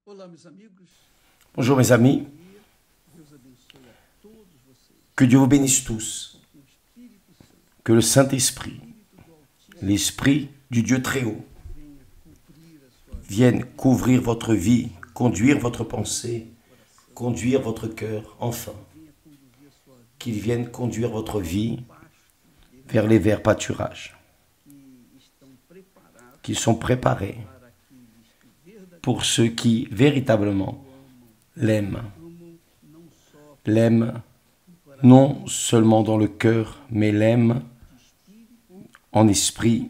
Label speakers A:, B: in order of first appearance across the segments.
A: Bonjour mes amis, que Dieu vous bénisse tous, que le Saint-Esprit, l'Esprit du Dieu très haut, vienne couvrir votre vie, conduire votre pensée, conduire votre cœur, enfin, qu'il vienne conduire votre vie vers les verts pâturages, qui sont préparés pour ceux qui véritablement l'aiment. L'aiment non seulement dans le cœur, mais l'aiment en esprit,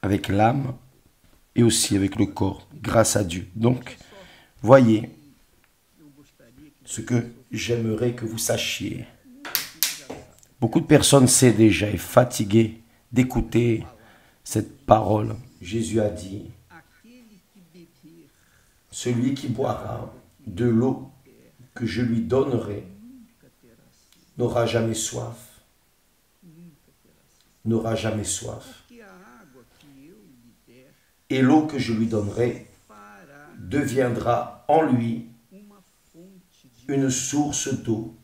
A: avec l'âme et aussi avec le corps, grâce à Dieu. Donc, voyez ce que j'aimerais que vous sachiez. Beaucoup de personnes savent déjà et fatiguées d'écouter cette parole. Jésus a dit, celui qui boira de l'eau que je lui donnerai n'aura jamais soif. N'aura jamais soif. Et l'eau que je lui donnerai deviendra en lui une source d'eau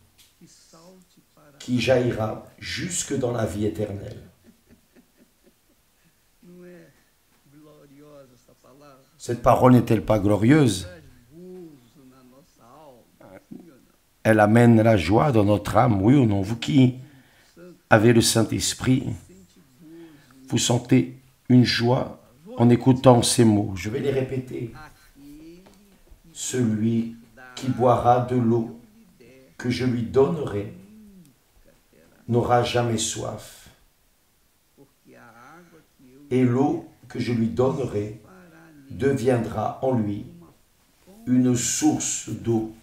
A: qui jaillira jusque dans la vie éternelle. Cette parole n'est-elle pas glorieuse? Elle amène la joie dans notre âme, oui ou non? Vous qui avez le Saint-Esprit, vous sentez une joie en écoutant ces mots. Je vais les répéter. Celui qui boira de l'eau que je lui donnerai n'aura jamais soif. Et l'eau que je lui donnerai deviendra en lui une source d'eau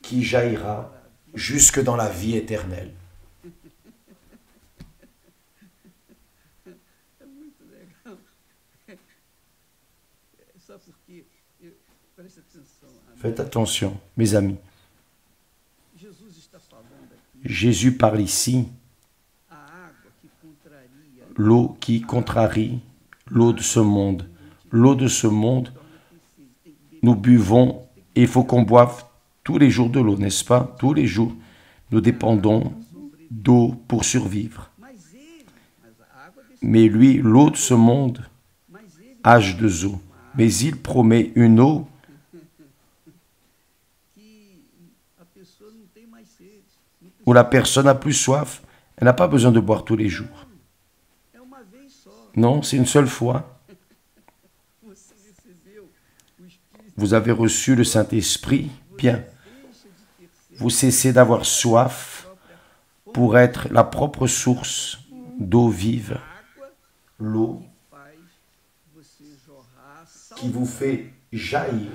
A: qui jaillira jusque dans la vie éternelle. Faites attention, mes amis. Jésus parle ici, l'eau qui contrarie l'eau de ce monde. L'eau de ce monde, nous buvons et il faut qu'on boive tous les jours de l'eau, n'est-ce pas? Tous les jours, nous dépendons d'eau pour survivre. Mais lui, l'eau de ce monde, âge de eau. Mais il promet une eau où la personne n'a plus soif, elle n'a pas besoin de boire tous les jours. Non, c'est une seule fois. Vous avez reçu le Saint-Esprit, bien. Vous cessez d'avoir soif pour être la propre source d'eau vive. L'eau qui vous fait jaillir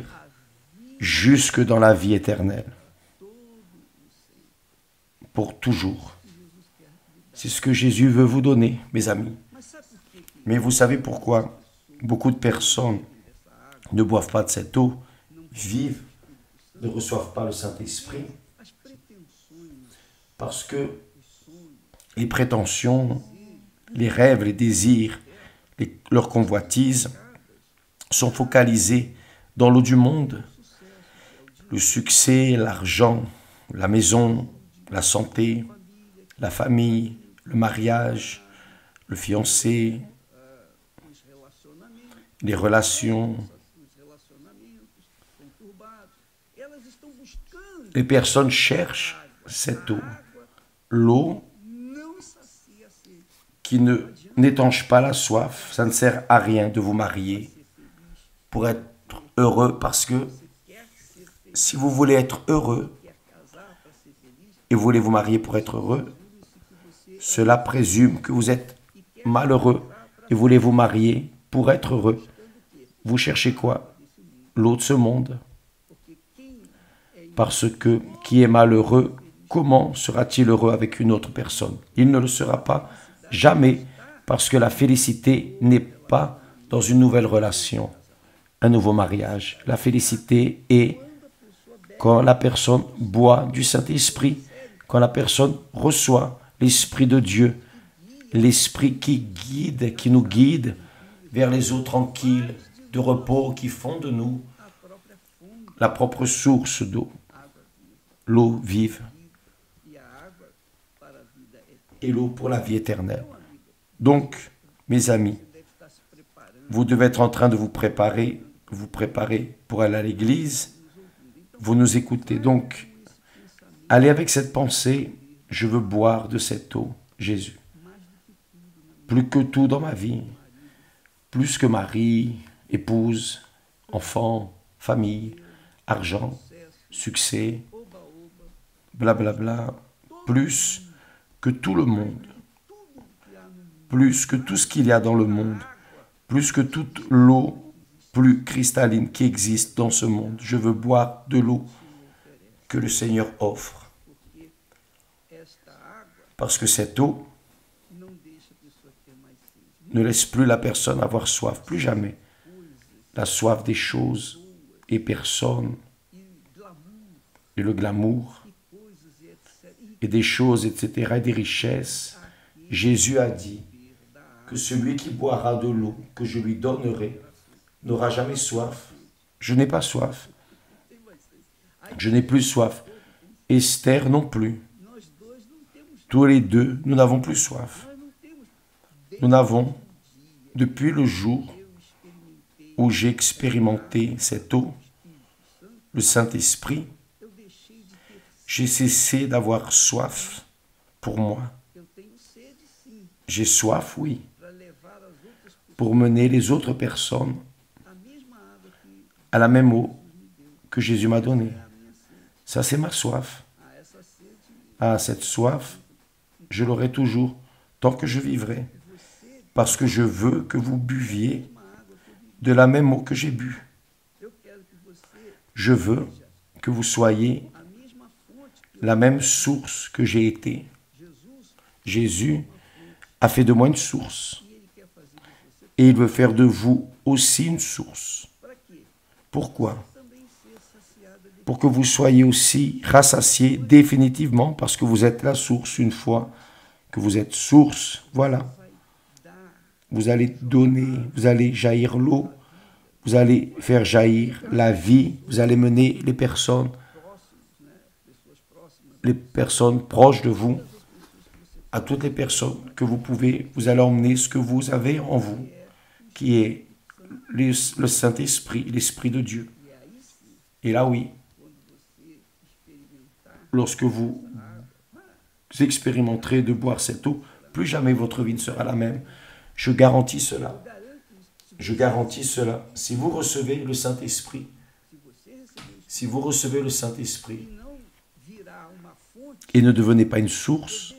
A: jusque dans la vie éternelle. Pour toujours. C'est ce que Jésus veut vous donner, mes amis. Mais vous savez pourquoi beaucoup de personnes ne boivent pas de cette eau, vivent, ne reçoivent pas le Saint-Esprit? Parce que les prétentions, les rêves, les désirs, leurs convoitises sont focalisés dans l'eau du monde. Le succès, l'argent, la maison, la santé, la famille, le mariage, le fiancé, les relations. Les personnes cherchent cette eau, l'eau qui n'étanche pas la soif. Ça ne sert à rien de vous marier pour être heureux, parce que si vous voulez être heureux et vous voulez vous marier pour être heureux, cela présume que vous êtes malheureux et voulez vous marier pour être heureux. Vous cherchez quoi? L'eau de ce monde. Parce que qui est malheureux, comment sera-t-il heureux avec une autre personne? Il ne le sera pas jamais, parce que la félicité n'est pas dans une nouvelle relation, un nouveau mariage. La félicité est quand la personne boit du Saint-Esprit, quand la personne reçoit l'Esprit de Dieu, l'Esprit qui guide, qui nous guide vers les eaux tranquilles de repos qui font de nous la propre source d'eau, l'eau vive et l'eau pour la vie éternelle. Donc, mes amis, vous devez être en train de vous préparer pour aller à l'église. Vous nous écoutez. Donc, allez avec cette pensée, je veux boire de cette eau, Jésus. Plus que tout dans ma vie, plus que mari, épouse, enfant, famille, argent, succès, blablabla, plus que tout le monde, plus que tout ce qu'il y a dans le monde, plus que toute l'eau plus cristalline qui existe dans ce monde. Je veux boire de l'eau que le Seigneur offre. Parce que cette eau ne laisse plus la personne avoir soif, plus jamais. La soif des choses et personnes, et le glamour, et des choses, etc., et des richesses. Jésus a dit que celui qui boira de l'eau que je lui donnerai n'aura jamais soif. Je n'ai pas soif. Je n'ai plus soif. Esther non plus. Tous les deux, nous n'avons plus soif. Nous n'avons, depuis le jour où j'ai expérimenté cette eau, le Saint-Esprit, j'ai cessé d'avoir soif pour moi. J'ai soif, oui, pour mener les autres personnes à la même eau que Jésus m'a donnée. Ça, c'est ma soif. Ah, cette soif, je l'aurai toujours tant que je vivrai. Parce que je veux que vous buviez de la même eau que j'ai bu. Je veux que vous soyez la même source que j'ai été. Jésus a fait de moi une source. Et il veut faire de vous aussi une source. Pourquoi? Pour que vous soyez aussi rassasiés définitivement, parce que vous êtes la source une fois que vous êtes source. Voilà. Vous allez donner, vous allez jaillir l'eau, vous allez faire jaillir la vie, vous allez mener les personnes proches de vous, à toutes les personnes que vous pouvez, vous allez emmener ce que vous avez en vous, qui est le Saint-Esprit, l'Esprit de Dieu. Et là, oui, lorsque vous expérimenterez de boire cette eau, plus jamais votre vie ne sera la même. Je garantis cela. Je garantis cela. Si vous recevez le Saint-Esprit, et ne devenez pas une source,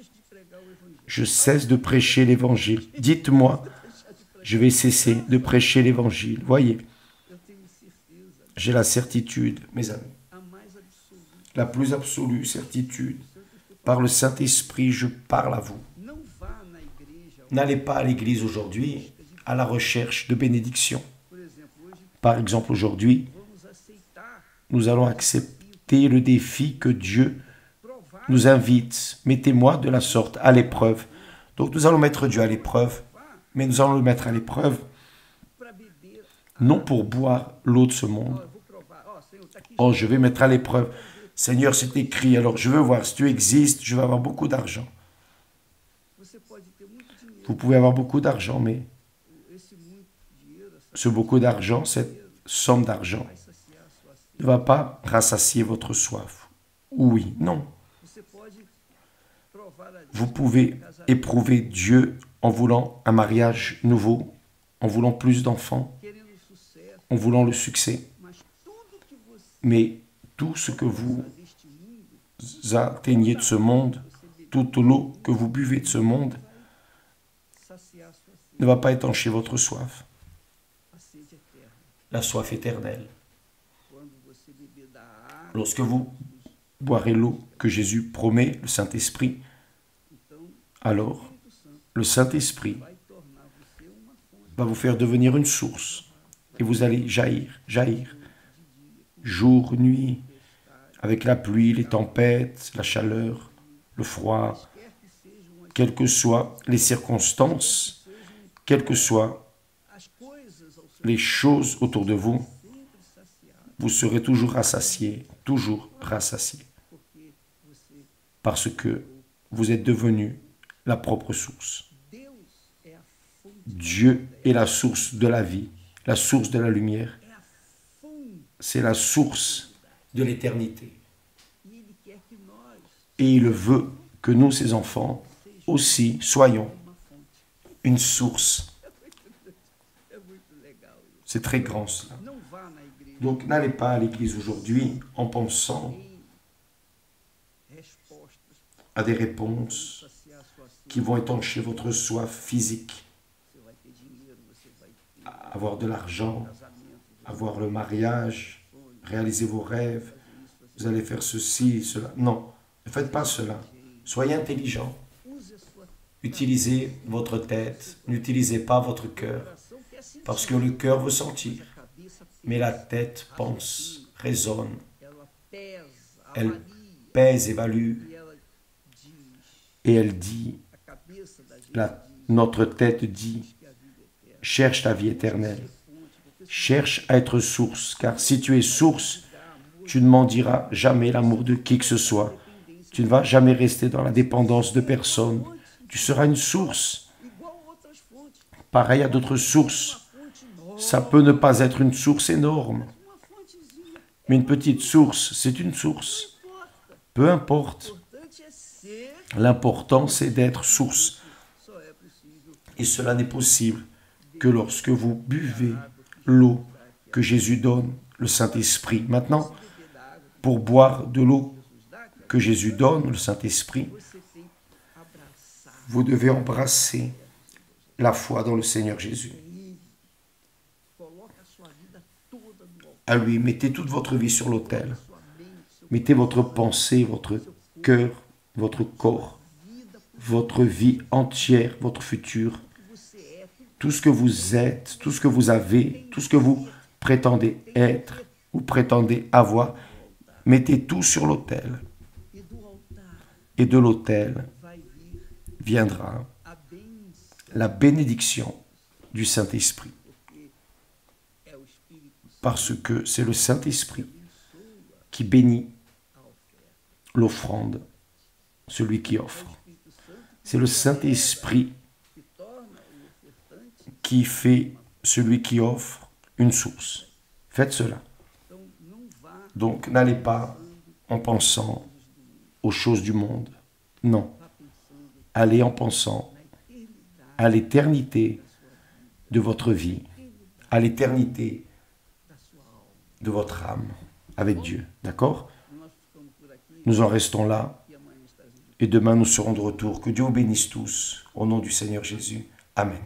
A: je cesse de prêcher l'Évangile. Dites-moi, je vais cesser de prêcher l'Évangile. Voyez, j'ai la certitude, mes amis, la plus absolue certitude. Par le Saint-Esprit, je parle à vous. N'allez pas à l'église aujourd'hui à la recherche de bénédiction. Par exemple, aujourd'hui, nous allons accepter le défi que Dieu nous invite. Mettez-moi de la sorte à l'épreuve. Donc nous allons mettre Dieu à l'épreuve, mais nous allons le mettre à l'épreuve non pour boire l'eau de ce monde. Oh, je vais mettre à l'épreuve. Seigneur, c'est écrit, alors je veux voir si tu existes, je vais avoir beaucoup d'argent. Vous pouvez avoir beaucoup d'argent, mais ce beaucoup d'argent, cette somme d'argent, ne va pas rassasier votre soif. Oui, non. Vous pouvez éprouver Dieu en voulant un mariage nouveau, en voulant plus d'enfants, en voulant le succès. Mais tout ce que vous atteignez de ce monde, toute l'eau que vous buvez de ce monde, ne va pas étancher votre soif. La soif éternelle. Lorsque vous boirez l'eau que Jésus promet, le Saint-Esprit, alors le Saint-Esprit va vous faire devenir une source et vous allez jaillir, jaillir, jour, nuit, avec la pluie, les tempêtes, la chaleur, le froid, quelles que soient les circonstances, quelles que soient les choses autour de vous, vous serez toujours rassasiés, parce que vous êtes devenus la propre source. Dieu est la source de la vie, la source de la lumière. C'est la source de l'éternité. Et il veut que nous, ses enfants, aussi soyons une source. C'est très grand cela. Donc n'allez pas à l'église aujourd'hui en pensant à des réponses qui vont étancher votre soif physique. Avoir de l'argent, avoir le mariage, réaliser vos rêves, vous allez faire ceci, cela. Non, ne faites pas cela. Soyez intelligent. Utilisez votre tête, n'utilisez pas votre cœur, parce que le cœur veut sentir, mais la tête pense, raisonne, elle pèse, évalue, et elle dit, notre tête dit, cherche la vie éternelle, cherche à être source, car si tu es source, tu ne mendiras jamais l'amour de qui que ce soit, tu ne vas jamais rester dans la dépendance de personne, tu seras une source, pareil à d'autres sources. Ça peut ne pas être une source énorme, mais une petite source, c'est une source. Peu importe. L'important, c'est d'être source. Et cela n'est possible que lorsque vous buvez l'eau que Jésus donne, le Saint-Esprit. Maintenant, pour boire de l'eau que Jésus donne, le Saint-Esprit, vous devez embrasser la foi dans le Seigneur Jésus. À lui, mettez toute votre vie sur l'autel. Mettez votre pensée, votre cœur, votre corps, votre vie entière, votre futur, tout ce que vous êtes, tout ce que vous avez, tout ce que vous prétendez être ou prétendez avoir, mettez tout sur l'autel. Et de l'autel viendra la bénédiction du Saint-Esprit. Parce que c'est le Saint-Esprit qui bénit l'offrande, celui qui offre. C'est le Saint-Esprit qui fait celui qui offre une source. Faites cela. Donc n'allez pas en pensant aux choses du monde. Non. Allez en pensant à l'éternité de votre vie, à l'éternité de votre âme avec Dieu. D'accord? Nous en restons là et demain nous serons de retour. Que Dieu vous bénisse tous au nom du Seigneur Jésus. Amen.